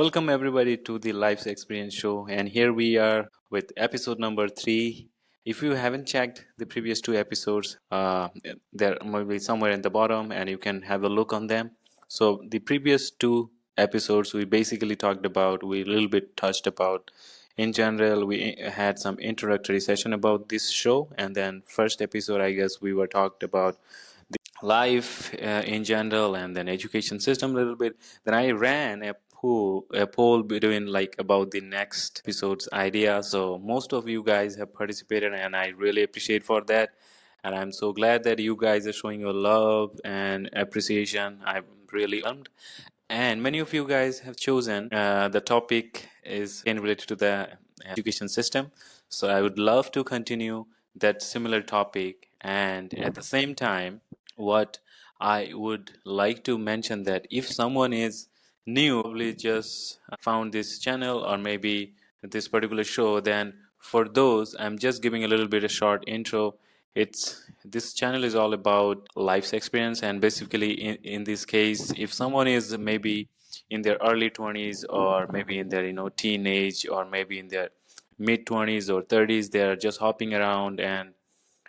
Welcome everybody to the Life's Experience Show, and here we are with episode number 3. If you haven't checked the previous two episodes, they're maybe somewhere in the bottom, and you can have a look on them. So the previous two episodes, we basically talked about, we a little bit touched about. In general, we had some introductory session about this show, and then first episode, I guess we were talked about life in general and then education system a little bit. Then I ran a poll between like about the next episode's idea. So most of you guys have participated and I really appreciate for that. And I'm so glad that you guys are showing your love and appreciation. I'm really honored. And many of you guys have chosen the topic is in related to the education system. So I would love to continue that similar topic. And at the same time, what I would like to mention that if someone is new, probably just found this channel or maybe this particular show, then for those, I'm just giving a little bit of short intro. It's this channel is all about life's experience, and basically in this case, if someone is maybe in their early 20s or maybe in their teenage or maybe in their mid 20s or 30s, they're just hopping around and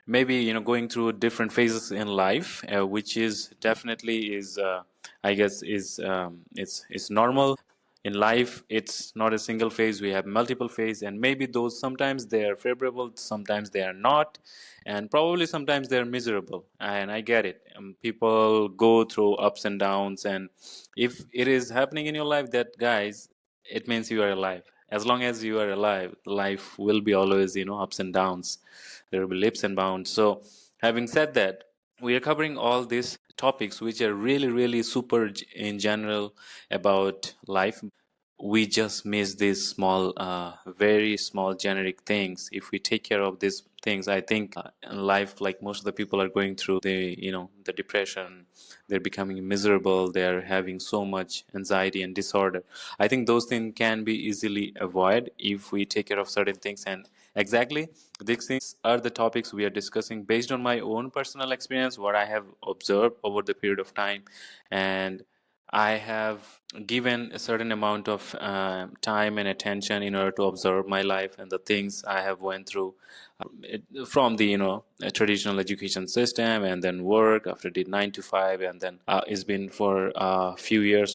maybe going through different phases in life, which is definitely is I guess is it's normal in life. It's not a single phase, we have multiple phases, and maybe those sometimes they are favorable, sometimes they are not, and probably sometimes they're miserable, and I get it. People go through ups and downs, and if it is happening in your life, that guys, it means you are alive. As long as you are alive, life will be always ups and downs, there will be leaps and bounds. So having said that, we are covering all these topics which are really really super in general about life. We just miss these small very small generic things. If we take care of these things, I think in life, like most of the people are going through the depression, they're becoming miserable, they're having so much anxiety and disorder. I think those things can be easily avoided if we take care of certain things. And exactly, these things are the topics we are discussing based on my own personal experience, what I have observed over the period of time. And I have given a certain amount of time and attention in order to observe my life and the things I have went through, from the traditional education system, and then work after did 9 to 5, and then it's been for a few years.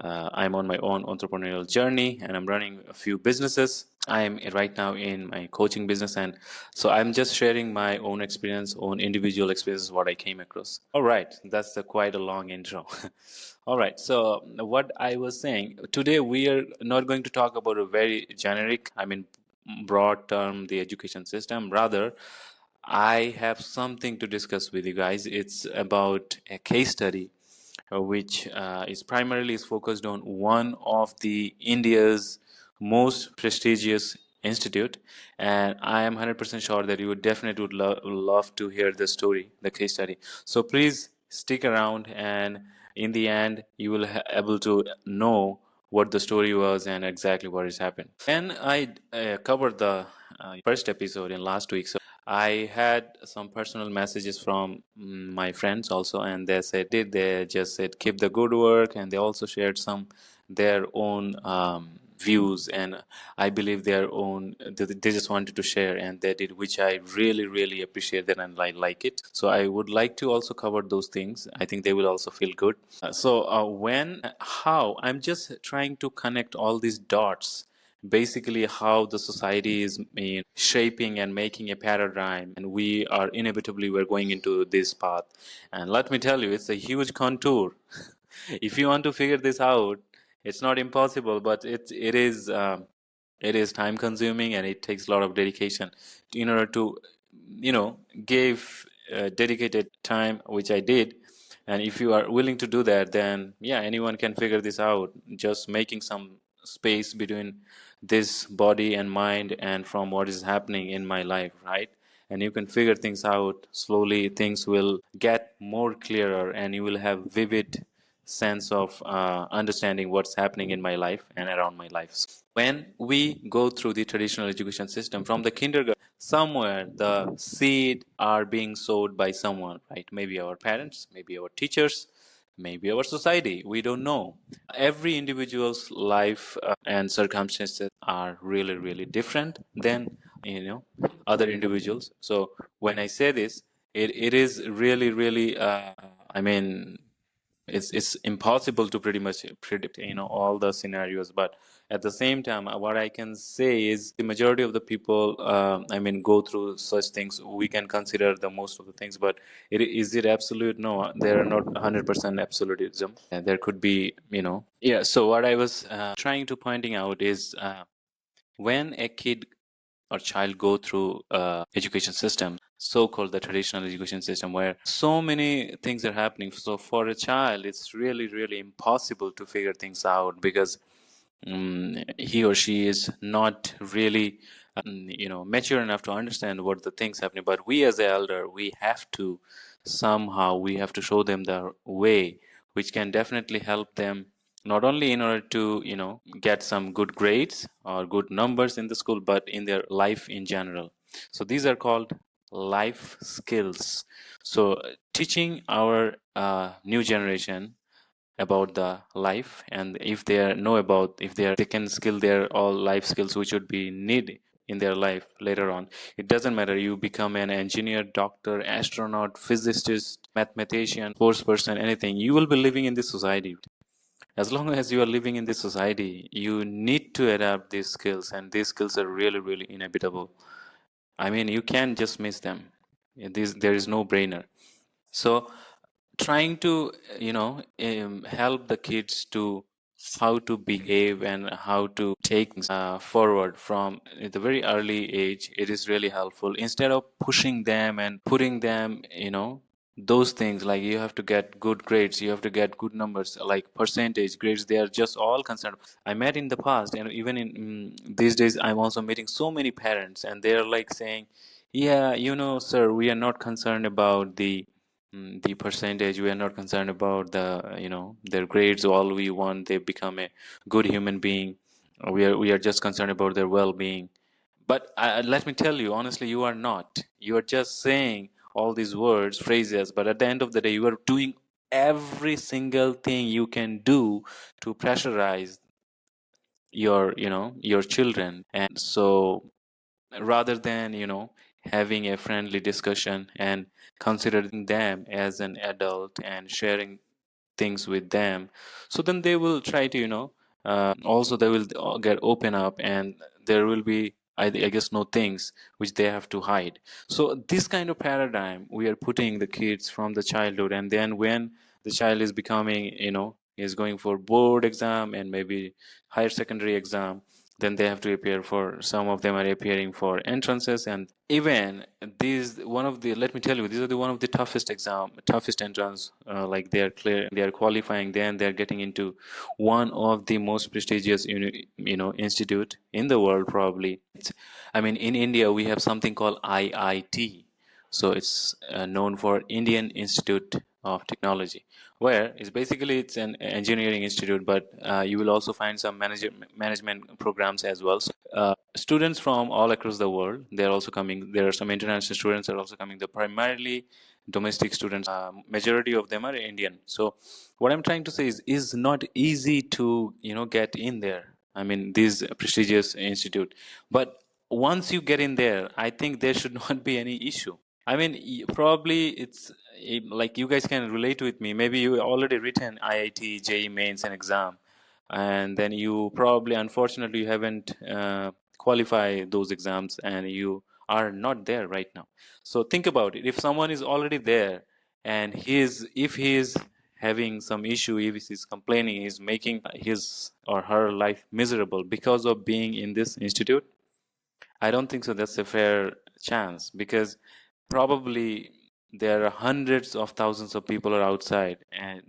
I'm on my own entrepreneurial journey and I'm running a few businesses. I'm right now in my coaching business, and so I'm just sharing my own experience, own individual experiences, what I came across. All right, that's quite a long intro. All right, so what I was saying, today we are not going to talk about a very generic, I mean, broad term, the education system. Rather, I have something to discuss with you guys. It's about a case study which is primarily is focused on one of the India's most prestigious institute, and I am 100% sure that you would definitely would love to hear the story, the case study. So please stick around, and in the end you will able to know what the story was and exactly what has happened. And I covered the first episode in last week, so I had some personal messages from my friends also, and they just said keep the good work, and they also shared some their own views, and I believe their own, they just wanted to share, and they did, which I really really appreciate that, and I like it. So I would like to also cover those things. I think they will also feel good. When how I'm just trying to connect all these dots, basically how the society is shaping and making a paradigm, and we are inevitably we're going into this path. And let me tell you, it's a huge contour. If you want to figure this out, it's not impossible, but it is time consuming, and it takes a lot of dedication in order to give dedicated time, which I did. And if you are willing to do that, then yeah, anyone can figure this out, just making some space between this body and mind and from what is happening in my life, right? And you can figure things out slowly, things will get more clearer, and you will have vivid sense of understanding what's happening in my life and around my life. When we go through the traditional education system from the kindergarten, somewhere the seed are being sowed by someone, right? Maybe our parents, maybe our teachers, maybe our society. We don't know. Every individual's life and circumstances are really, really different than other individuals. So when I say this, it is really, really. I mean, it's impossible to pretty much predict all the scenarios, but at the same time, what I can say is the majority of the people, I mean, go through such things. We can consider the most of the things, but is it absolute? No, there are not 100% absolutism. There could be, yeah. So what I was trying to pointing out is, when a kid or child go through education system, so-called the traditional education system, where so many things are happening. So for a child, it's really, really impossible to figure things out, because he or she is not really mature enough to understand what the things happening. But we as the elder, we have to somehow, we have to show them the way, which can definitely help them, not only in order to get some good grades or good numbers in the school, but in their life in general. So these are called life skills. So teaching our new generation about the life, and if they know about, if they can skill their all life skills which would be need in their life later on. It doesn't matter you become an engineer, doctor, astronaut, physicist, mathematician, sports person, anything. You will be living in this society. As long as you are living in this society, you need to adapt these skills, and these skills are really, really inevitable. I mean, you can't just miss them. There is no brainer. So trying to help the kids to how to behave and how to take forward from the very early age, it is really helpful. Instead of pushing them and putting them those things like you have to get good grades, you have to get good numbers, like percentage grades, they are just all concerned. I met in the past, and even in these days, I'm also meeting so many parents, and they're like saying, yeah, sir, we are not concerned about the percentage. We are not concerned about their grades. All we want, they become a good human being. We are just concerned about their well-being. But let me tell you honestly, you are not. You are just saying all these words, phrases, but at the end of the day, you are doing every single thing you can do to pressurize your children. And so rather than having a friendly discussion and considering them as an adult and sharing things with them, so then they will try to also they will get open up, and there will be, I guess, no things which they have to hide. So this kind of paradigm we are putting the kids from the childhood, and then when the child is becoming is going for board exam and maybe higher secondary exam, then they have to appear for, some of them are appearing for entrances. And even these, one of the, let me tell you, these are the one of the toughest entrance, like they are clear, they are qualifying, then they are getting into one of the most prestigious institute in the world, probably. I mean, in India we have something called IIT. So it's known for Indian Institute of Technology, where it's basically it's an engineering institute, but you will also find some management programs as well. So students from all across the world, they're also coming. There are some international students that are also coming. They're primarily domestic students. Majority of them are Indian. So what I'm trying to say is not easy to get in there. I mean, this prestigious institute, but once you get in there, I think there should not be any issue. I mean, probably like you guys can relate with me. Maybe you already written IIT, JEE mains and exam, and then you probably, unfortunately, you haven't qualified those exams, and you are not there right now. So think about it. If someone is already there, and if he is having some issue, if he's complaining, he's making his or her life miserable because of being in this institute, I don't think so. That's a fair chance, because probably there are hundreds of thousands of people are outside and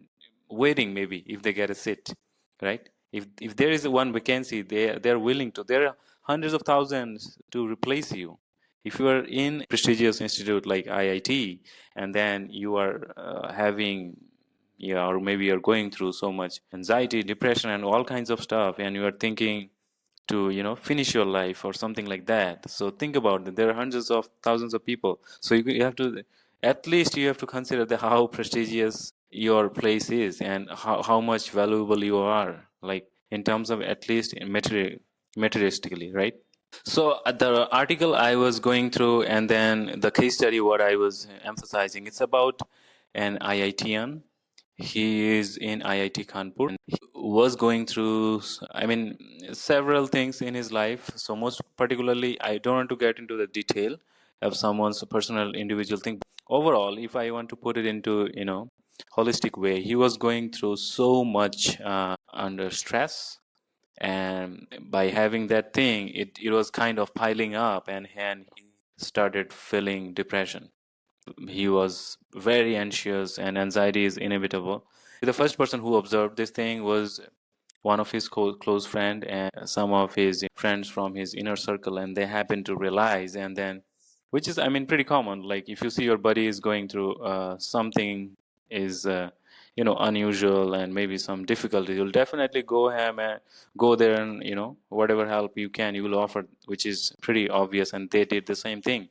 waiting, maybe if they get a seat, right? If there is one vacancy, they're willing to. There are hundreds of thousands to replace you. If you are in prestigious institute like IIT, and then you are having, yeah, or maybe you're going through so much anxiety, depression, and all kinds of stuff, and you are thinking to finish your life or something like that. So think about it. There are hundreds of thousands of people, so you have to, at least you have to consider the how prestigious your place is and how much valuable you are, like in terms of at least in materialistically, right? So the article I was going through and then the case study what I was emphasizing, it's about an IITian. He is in IIT Kanpur and he was going through, I mean, several things in his life. So most particularly, I don't want to get into the detail of someone's personal individual thing. Overall, if I want to put it into, holistic way, he was going through so much under stress, and by having that thing, it was kind of piling up, and he started feeling depression. He was very anxious, and anxiety is inevitable. The first person who observed this thing was one of his close friend and some of his friends from his inner circle, and they happened to realize, and then, which is, I mean, pretty common, like if you see your buddy is going through something is unusual and maybe some difficulty, you'll definitely go there and whatever help you can, you will offer, which is pretty obvious, and they did the same thing.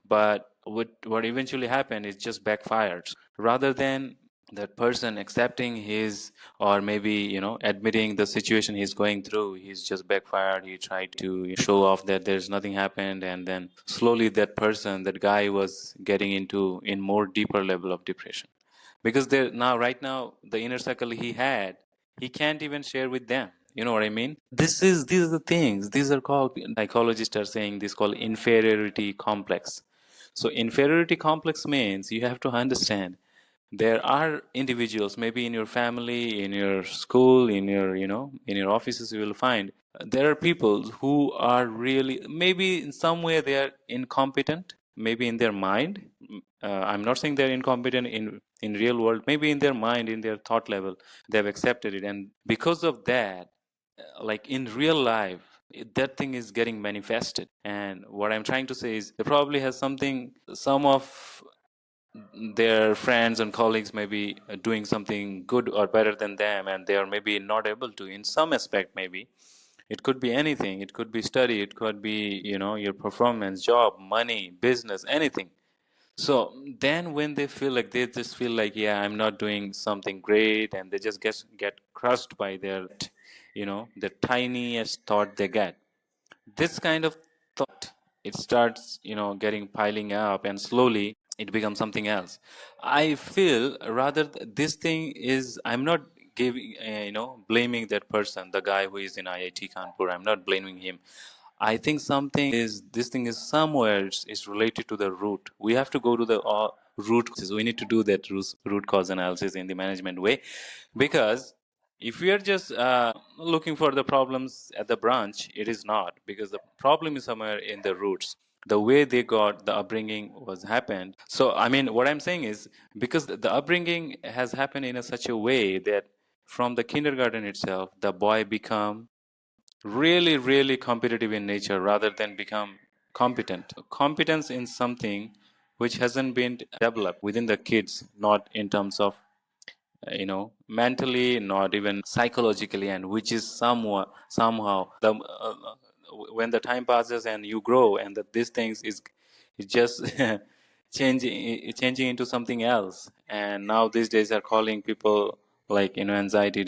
But what eventually happened is just backfired. So rather than that person accepting his, or maybe admitting the situation he's going through, he's just backfired. He tried to show off that there's nothing happened, and then slowly that guy was getting into in more deeper level of depression, because there now right now the inner circle he had, he can't even share with them. You know what I mean? These are the things, these are called, psychologists are saying this, called inferiority complex. So inferiority complex means you have to understand there are individuals, maybe in your family, in your school, in your offices, you will find there are people who are really, maybe in some way they are incompetent, maybe in their mind. I'm not saying they're incompetent in real world, maybe in their mind, in their thought level, they've accepted it, and because of that, like in real life, that thing is getting manifested. And what I'm trying to say is, they probably has something, some of their friends and colleagues may be doing something good or better than them, and they are maybe not able to in some aspect. Maybe it could be anything, it could be study, it could be your performance, job, money, business, anything. So then when they feel like, they just feel like, yeah, I'm not doing something great, and they just get crushed by their the tiniest thought they get, this kind of thought, it starts getting piling up, and slowly it becomes something else. I feel rather this thing is, I'm not giving blaming that person, the guy who is in IIT Kanpur, I'm not blaming him. I think something is, this thing is somewhere is related to the root. We have to go to the root causes. We need to do that root cause analysis in the management way, because if we are just looking for the problems at the branch, it is not, because the problem is somewhere in the roots. The way they got the upbringing was happened. So I mean, what I'm saying is, because the upbringing has happened in a such a way that from the kindergarten itself, the boy become really, really competitive in nature rather than become competent. Competence in something which hasn't been developed within the kids, not in terms of mentally, not even psychologically, and which is somehow the when the time passes and you grow, and that these things is just changing into something else. And now these days are calling people like anxiety,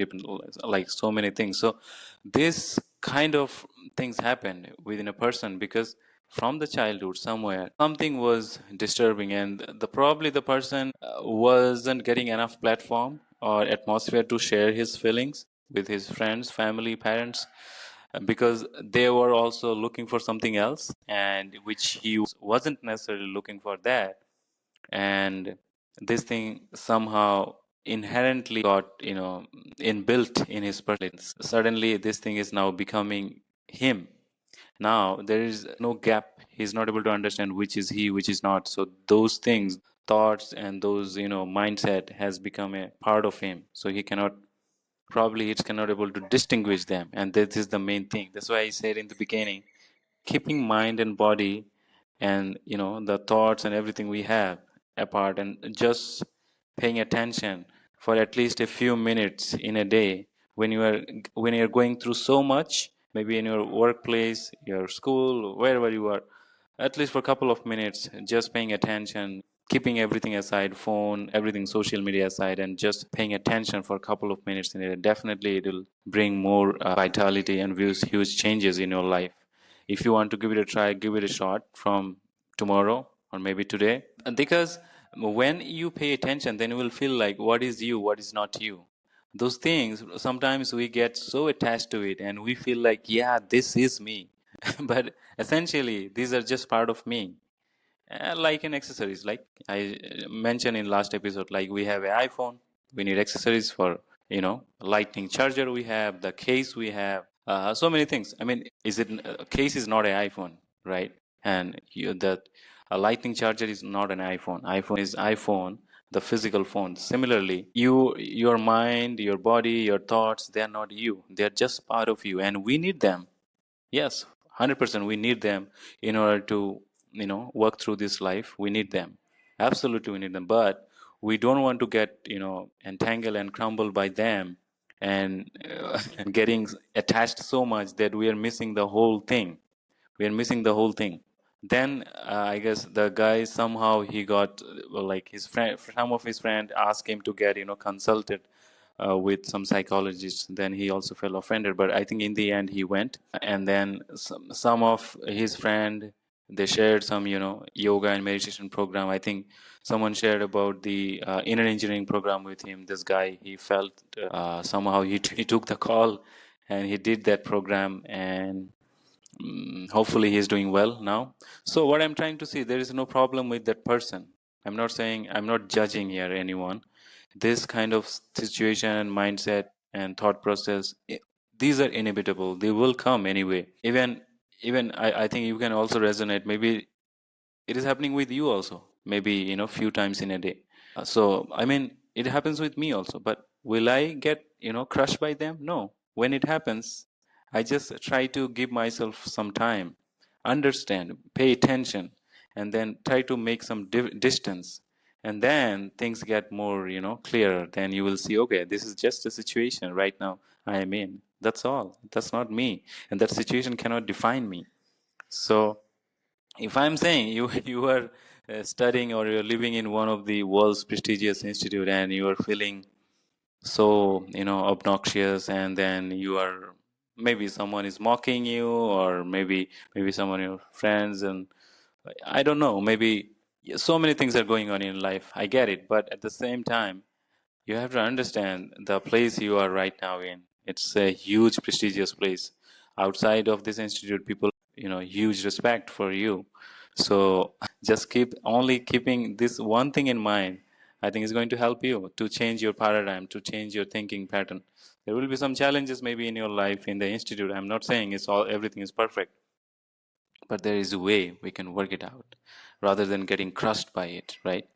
like so many things. So this kind of things happen within a person, because from the childhood somewhere something was disturbing, and probably the person wasn't getting enough platform or atmosphere to share his feelings with his friends, family, parents, because they were also looking for something else, and which he wasn't necessarily looking for that. And this thing somehow inherently got inbuilt in his personality. Suddenly this thing is now becoming him. Now there is no gap, he's not able to understand which is he, which is not. So those things, thoughts, and those mindset has become a part of him, so he cannot, probably he cannot able to distinguish them. And this is the main thing. That's why I said in the beginning, keeping mind and body and the thoughts and everything we have apart, and just paying attention for at least a few minutes in a day, when you're going through so much, maybe in your workplace, your school, wherever you are, at least for a couple of minutes, just paying attention, keeping everything aside, phone, everything, social media aside, and just paying attention for a couple of minutes in it, definitely it will bring more vitality and views, huge changes in your life. If you want to give it a try, give it a shot from tomorrow or maybe today. Because when you pay attention, then you will feel like what is you, what is not you. Those things, sometimes we get so attached to it and we feel like, yeah, this is me. But essentially, these are just part of me. Like in accessories, like I mentioned in last episode, like we have an iPhone, we need accessories for, lightning charger, we have the case, we have so many things. I mean, is it a case is not an iPhone, right? And that a lightning charger is not an iPhone. iPhone is iPhone, the physical phone. Similarly, your mind, your body, your thoughts, they are not you, they are just part of you, and we need them. Yes, 100%. We need them in order to, work through this life. We need them. Absolutely, we need them. But we don't want to get, entangled and crumbled by them and getting attached so much that we are missing the whole thing. We are missing the whole thing. Then I guess the guy somehow he got like his friend, some of his friend asked him to get consulted with some psychologists. Then he also felt offended, but I think in the end he went. And then some of his friend, they shared some yoga and meditation program. I think someone shared about the inner engineering program with him. This guy, he felt somehow he took the call and he did that program, and hopefully he's doing well now. So what I'm trying to see, there is no problem with that person. I'm not saying, I'm not judging here anyone. This kind of situation and mindset and thought process, these are inevitable, they will come anyway. Even I think you can also resonate, maybe it is happening with you also, maybe few times in a day. So I mean, it happens with me also, but will I get crushed by them? No. When it happens, I just try to give myself some time, understand, pay attention, and then try to make some distance, and then things get more clearer. Then you will see, okay, this is just a situation right now I am in. That's all. That's not me, and that situation cannot define me. So if I'm saying you you are studying or you're living in one of the world's prestigious institute and you are feeling so obnoxious, and then you are, maybe someone is mocking you, or maybe someone your friends, and I don't know, maybe so many things are going on in life. I get it, but at the same time, you have to understand the place you are right now in. It's a huge, prestigious place. Outside of this institute, people have, huge respect for you. So just keeping this one thing in mind. I think is going to help you to change your paradigm, to change your thinking pattern. There will be some challenges maybe in your life in the institute. I'm not saying it's all everything is perfect, but there is a way we can work it out rather than getting crushed by it, right?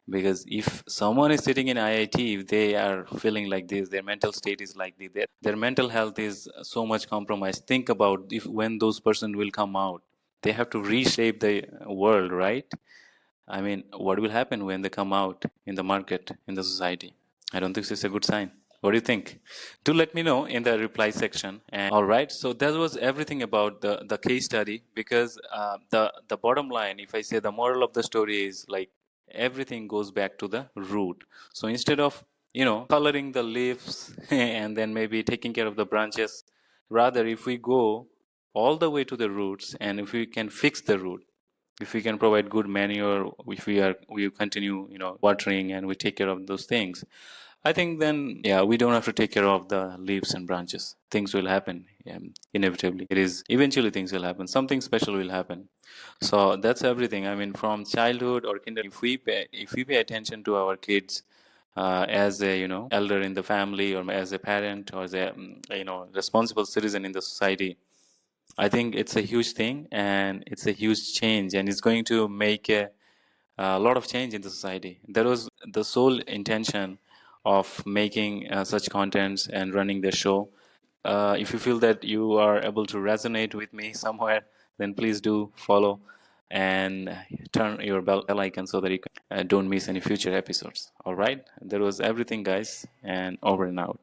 Because if someone is sitting in IIT, if they are feeling like this, their mental state is like this, their mental health is so much compromised. Think about if when those person will come out, they have to reshape the world, right? I mean, what will happen when they come out in the market, in the society? I don't think it's a good sign. What do you think? Do let me know in the reply section. And all right, so that was everything about the case study. Because the bottom line, if I say the moral of the story is like everything goes back to the root. So instead of coloring the leaves and then maybe taking care of the branches, rather if we go all the way to the roots, and if we can fix the root, if we can provide good manure, if we continue watering and we take care of those things, I think then, yeah, we don't have to take care of the leaves and branches. Things will happen, inevitably. It is eventually things will happen. Something special will happen. So that's everything. I mean, from childhood or kinder, if we pay attention to our kids as a elder in the family, or as a parent, or as a responsible citizen in the society, I think it's a huge thing, and it's a huge change, and it's going to make a lot of change in the society. That was the sole intention of making such contents and running the show. If you feel that you are able to resonate with me somewhere, then please do follow and turn your bell icon so that you can, don't miss any future episodes. All right, that was everything, guys, and over and out.